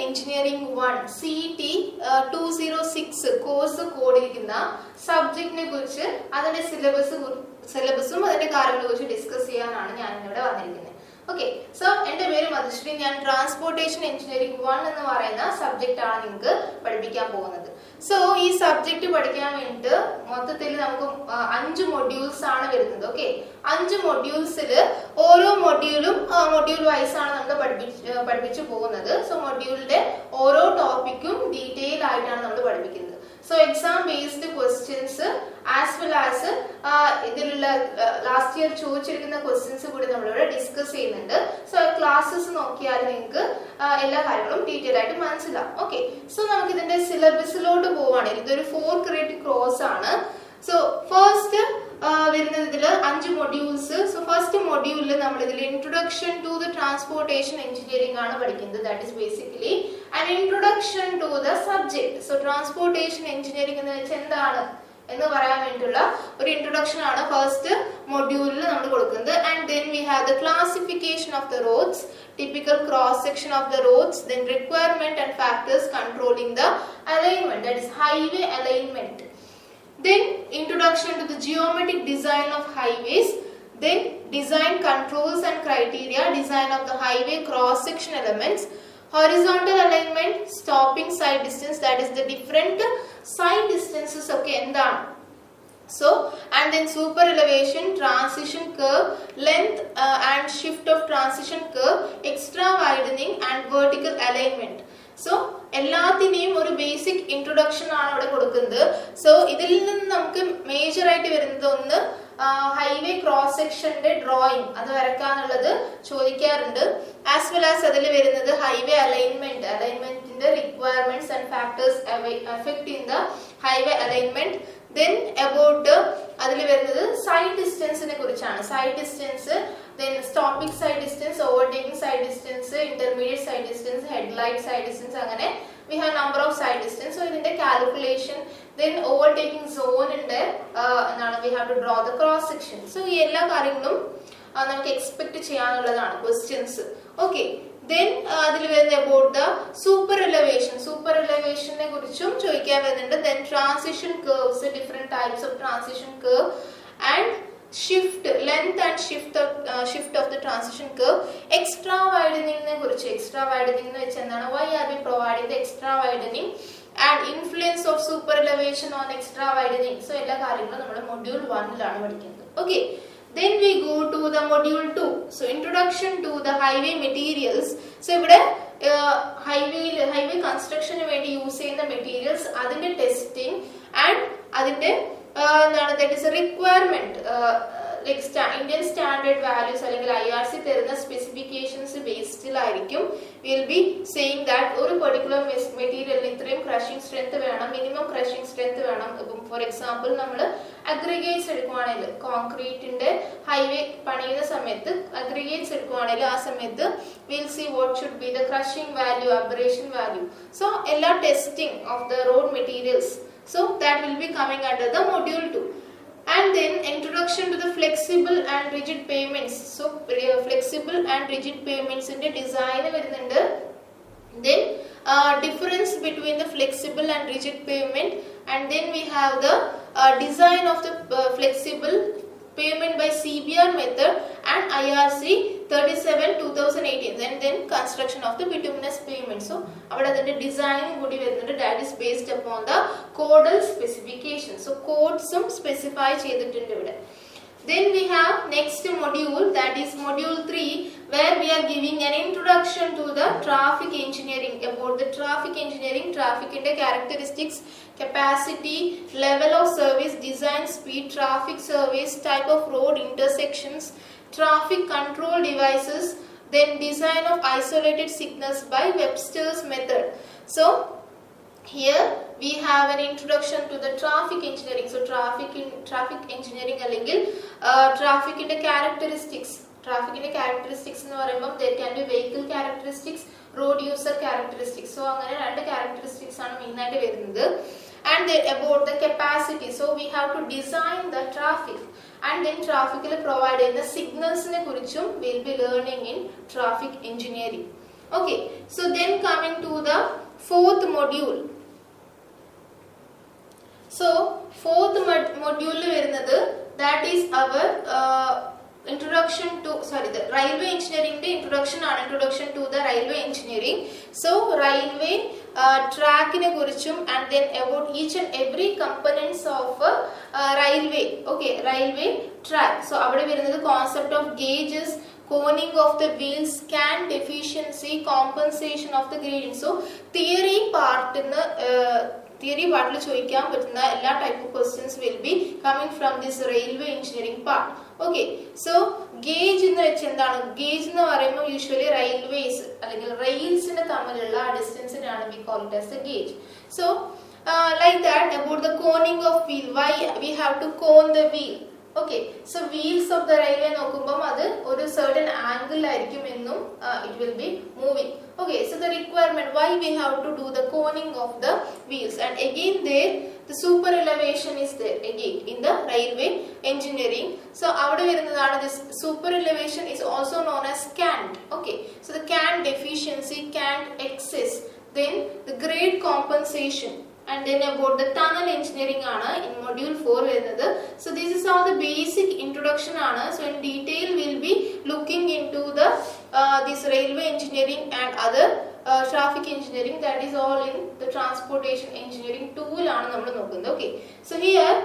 Engineering 1 CET 206 course കോഡിരിക്കുന്ന സബ്ജക്റ്റിനെ കുറിച്ച് അതിന്റെ സിലബസും അതിന്റെ കാര്യങ്ങളെ കുറിച്ച് ഡിസ്കസ് ചെയ്യാനാണ് ഞാൻ ഇവിടെ വന്നിരിക്കുന്നത്. ഓക്കെ, സോ എന്റെ പേര് മധുശ്രീ. ഞാൻ ട്രാൻസ്പോർട്ടേഷൻ എഞ്ചിനീയറിംഗ് 1 എന്ന് പറയുന്ന സബ്ജക്റ്റ് ആണ് നിങ്ങൾക്ക് പഠിപ്പിക്കാൻ പോകുന്നത്. സോ ഈ സബ്ജക്ട് പഠിക്കാൻ വേണ്ടിട്ട് മൊത്തത്തിൽ നമുക്ക് 5 മൊഡ്യൂൾസ് ആണ് വരുന്നത്. ഓക്കെ, 5 മൊഡ്യൂൾസിൽ ഓരോ മൊഡ്യൂളും മൊഡ്യൂൾ വൈസ് ആണ് നമ്മൾ പഠിപ്പിച്ചു പോകുന്നത്. സോ മൊഡ്യൂളിന്റെ ഓരോ ടോപ്പിക്കും ഡീറ്റെയിൽ ആയിട്ടാണ് നമ്മൾ പഠിപ്പിക്കുന്നത്. So exam based questions as well as ഇതിലുള്ള ലാസ്റ്റ് ഇയർ ചോദിച്ചിരിക്കുന്ന ക്വസ്റ്റ്യൻസ് കൂടി നമ്മളിവിടെ ഡിസ്കസ് ചെയ്യുന്നുണ്ട്. സോ ക്ലാസ്സസ് നോക്കിയാൽ നിങ്ങൾക്ക് എല്ലാ കാര്യങ്ങളും ഡീറ്റെയിൽ ആയിട്ട് മനസ്സിലാവും. ഓക്കെ, സോ നമുക്ക് ഇതിന്റെ സിലബസിലോട്ട് പോവുകയാണെങ്കിൽ ഇതൊരു 4 ക്രെഡിറ്റ് കോഴ്സ് ആണ്. സോ ഫസ്റ്റ് വരുന്നത് ഇതിൽ 5 മൊഡ്യൂൾസ്. സോ ഫസ്റ്റ് മൊഡ്യൂളിൽ നമ്മൾ ഇതിൽ introduction to the transportation engineering ആണ് പഠിക്കുന്നത്. That is basically an introduction to the subject. So transportation engineering എന്ന് വെച്ചാൽ എന്താണ് എന്ന് പറയാൻ വേണ്ടിയിട്ടുള്ള ഒരു ഇൻട്രൊഡക്ഷൻ ആണ് ഫസ്റ്റ് മൊഡ്യൂളിൽ നമ്മൾ കൊടുക്കുന്നത്. And then we have the classification of the roads, typical cross section of the roads, then requirement and factors controlling the alignment, that is highway alignment. Then introduction to the geometric design of highways, then design controls and criteria, design of the highway cross section elements, horizontal alignment, stopping side distance, that is the different side distances. Okay, endana. So and then super elevation, transition curve, length and shift of transition curve, extra widening and vertical alignment. So എല്ലാത്തിനെയും ഒരു basic introduction ആണ് അവിടെ കൊടുക്കുന്നത്. So ഇതിൽ നിന്ന് നമുക്ക് major ആയിട്ട് വരുന്നത് ഒന്ന് ഹൈവേ ക്രോസ് സെക്ഷന്റെ ഡ്രോയിങ്, അത് വരക്കാനുള്ളത് ചോദിക്കാറുണ്ട്. ആസ് വെൽ ആസ് അതിൽ വരുന്നത് ഹൈവേ അലൈൻമെന്റിന്റെ requirements and factors effect in the highway alignment. Then about അതിൽ വരുന്നത് സൈഡ് ഡിസ്റ്റൻസിനെ കുറിച്ചാണ്. Side distance, then stopping side distance, overtaking side distance, intermediate side distance, headlight side distance, അങ്ങനെ we have number of side distance. So ഇതിന്റെ calculation, then overtaking zone ഉണ്ട്, എന്താണ് we have to draw the cross section. So ഈ എല്ലാ കാര്യങ്ങളും നമുക്ക് expect ചെയ്യാനുള്ളതാണ് questions. Okay, then അതിൽ വരുന്നത് about the super elevation കുറിച്ചും ചോദിക്കാൻ വരുന്നുണ്ട്. Then transition curves, different types of transition curve, and length and shift of the transition curve. Extra widening ne kurichu, extra widening nu vecha endana, why are we providing the extra widening, and influence of super elevation on extra widening. So ella karyangalum nammala module 1 ilana padikkunnu. Okay, then we go to the module 2. So introduction to the highway materials. So ivide highway construction nu vendi use cheyna materials, adinte testing and adinte that is a requirement, like Indian standard values അല്ലെങ്കിൽ IRC തരുന്ന specifications ബേസ്ഡിലായിരിക്കും we will be saying that ഒരു particular മെറ്റീരിയലിന് ഇത്രയും crushing strength വേണം, minimum crushing strength വേണം. ഇപ്പം for example നമ്മൾ അഗ്രിഗേറ്റ്സ് എടുക്കുവാണെങ്കിൽ, കോൺക്രീറ്റിന്റെ ഹൈവേ പണിയുന്ന സമയത്ത് അഗ്രിഗേറ്റ്സ് എടുക്കുവാണെങ്കിൽ ആ സമയത്ത് we'll see what should be the crushing value, abrasion value. So എല്ലാ testing of the road materials, so that will be coming under the module 2. And then introduction to the flexible and rigid pavements. So flexible and rigid pavements in the design varunundu. Then difference between the flexible and rigid pavement, and then we have the design of the flexible pavement by CBR method and IRC 37/2018, and then construction of the bituminous pavement. So avada adinte design kudi varunundu, that is based upon the codal specification. So codes specify cheyidittundu ivide. Then we have next module, that is module 3, where we are giving an introduction to the traffic engineering, about the traffic engineering, traffic inde characteristics, capacity, level of service, design, speed, traffic service, type of road intersections, traffic control devices, then design of isolated signals by Webster's method. So here we have an introduction to the traffic engineering. So traffic engineering allengil traffic inde characteristics എന്ന് പറയുമ്പോൾ there can be vehicle characteristics, road user characteristics. So അങ്ങനെ രണ്ട് characteristics ആണ് main ആയിട്ട് വരുന്നത്. And then about the capacity, so we have to design the traffic, and then traffic il provide the signals ne kurichum we will be learning in traffic engineering. Okay, so then coming to the fourth module. So fourth module വരുന്നത് that is our introduction to the railway engineering introduction to the railway engineering. So railway track ne kurichum and then about each and every components of railway. Okay, railway track. So avade varunathu concept of gauges, coning of the wheels, scan efficiency, compensation of the gradient. So theory part in theory part il choikkan pattuna ella type of questions will be coming from this railway engineering part. Okay, so gauge എന്ന് വെച്ചാൽ എന്താണ്? Gauge എന്ന് പറയുമ്പോൾ usually railways അല്ലെങ്കിൽ rails-ന് തമ്മിലുള്ള ഡിസ്റ്റൻസിനാണ് we call it as the gauge. So like that, about the coning of wheel, why we have to cone the wheel? Okay, so wheels of the railway നോക്കുമ്പോൾ അത് ഒരു certain angle ആയിരിക്കും എന്നും it will be moving. Okay, so the requirement, why we have to do the coning of the wheels, and again there the super elevation is there again in the railway engineering. So avade varunadana this super elevation is also known as cant. Okay, so the cant efficiency, cant excess, then the grade compensation, and then about the tunnel engineering aana in module 4 varunathu. So this is all the basic introduction aana. So in detail we'll be looking into the this railway engineering and other traffic engineering, that is all in the transportation engineering tool aanu nammal nokkunnu. Okay, so here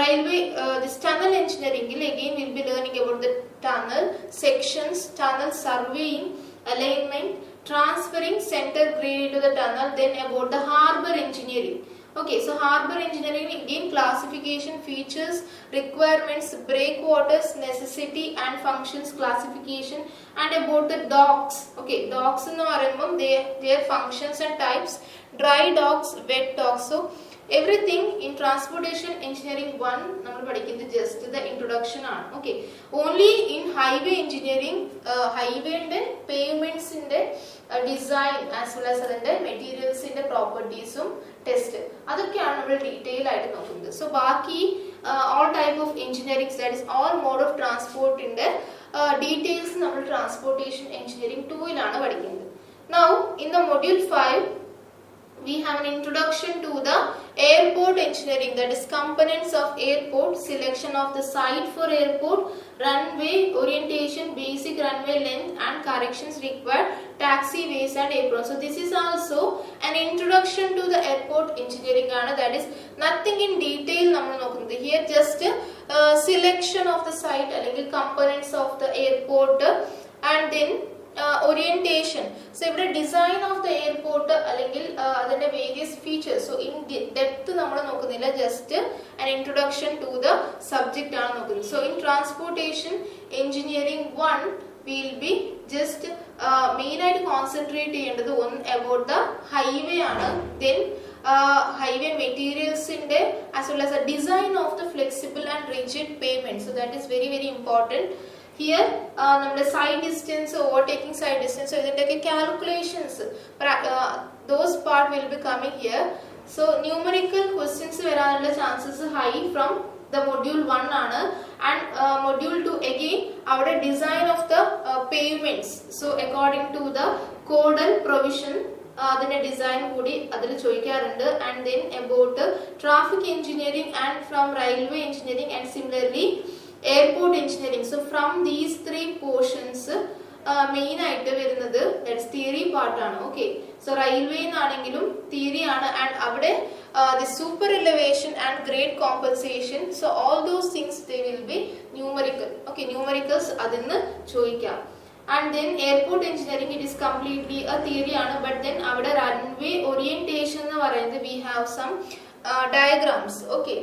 railway this tunnel engineering il again we'll be learning about the tunnel sections, tunnel surveying, alignment, transferring center grade into the tunnel, then about the harbor engineering. Okay, so harbor engineering again classification, features, requirements, breakwaters, necessity and functions classification, and about the docks. Okay, docks nu parayumbom their functions and types, dry docks, wet docks. So everything in transportation engineering 1 nammal padikkunnu just the introduction aanu. Okay, only in highway engineering highway inde pavements inde design as well as adinte materials inde properties test adokkeyanu nammal detail aayittu nokkunnu. So baaki all type of engineering, that is all mode of transport inde details nammal transportation engineering 2 ilana padikkunnu. Now in the module 5 we have an introduction to the airport engineering, that is components of airport, selection of the site for airport, runway orientation, basic runway length and corrections required, taxiways and aprons. So this is also an introduction to the airport engineering aanu, that is nothing in detail nammal nokkunnu. Here just selection of the site അല്ലെങ്കിൽ components of the airport and then orientation. So ഇവിടെ design of the airport അല്ലെങ്കിൽ അതിന്റെ various features. So in depth നമ്മൾ നോക്കുന്നില്ല, just an introduction to the subject ആണ് നോക്കുന്നത്. So in transportation engineering 1 we will be just main ആയിട്ട് concentrate ചെയ്യേണ്ടത് one about the highway ആണ്, then highway materials inde as well as the design of the flexible and rigid pavement. So that is very very important. Here നമ്മുടെ side distance, overtaking side distance, so ഇതിന്റെയൊക്കെ calculations those part will be coming here. So numerical questions വരാനുള്ള chances high from the module 1 ആണ്, and module 2 again our design of the pavements. So according to the codal provision അതിന്റെ design കൂടി അതിൽ ചോദിക്കാറുണ്ട്, and then about traffic engineering and from railway engineering and similarly airport engineering. So from these 3 portions main ആയിട്ട് വരുന്നത് that's theory part ആണ്. Okay, so railway ആണെങ്കിലും theory ആണ്, and അവിടെ the super elevation and grade compensation, so all those things they will be numerical. Okay, numericals adinnu ചോദിക്കാം. And then airport engineering, it is completely a theory ആണ്, but then avade runway orientation എന്ന് പറയുന്നത് we have some diagrams. Okay,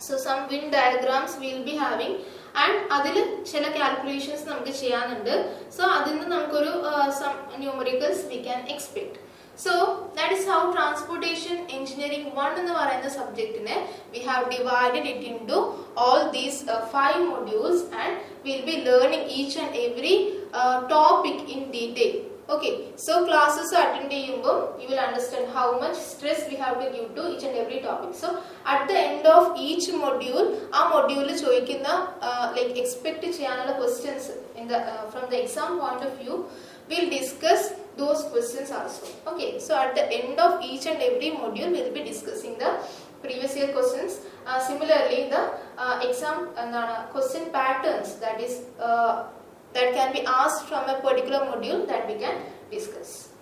so some wind diagrams we will be having, and adil chela calculations namukku cheyanundu. So adinnu namukoru some numericals we can expect. So that is how transportation engineering 1 ennu parayna subject ne we have divided it into all these 5 modules, and we will be learning each and every topic in detail. Okay, so classes attend cheyyumbom you will understand how much stress we have to give to each and every topic. So at the end of each module aa module ചോദിക്കുന്ന like expect cheyanulla questions in the from the exam point of view, we'll discuss those questions also. Okay, so at the end of each and every module we'll be discussing the previous year questions. Similarly, the exam question patterns, that is that can be asked from a particular module, that we can discuss.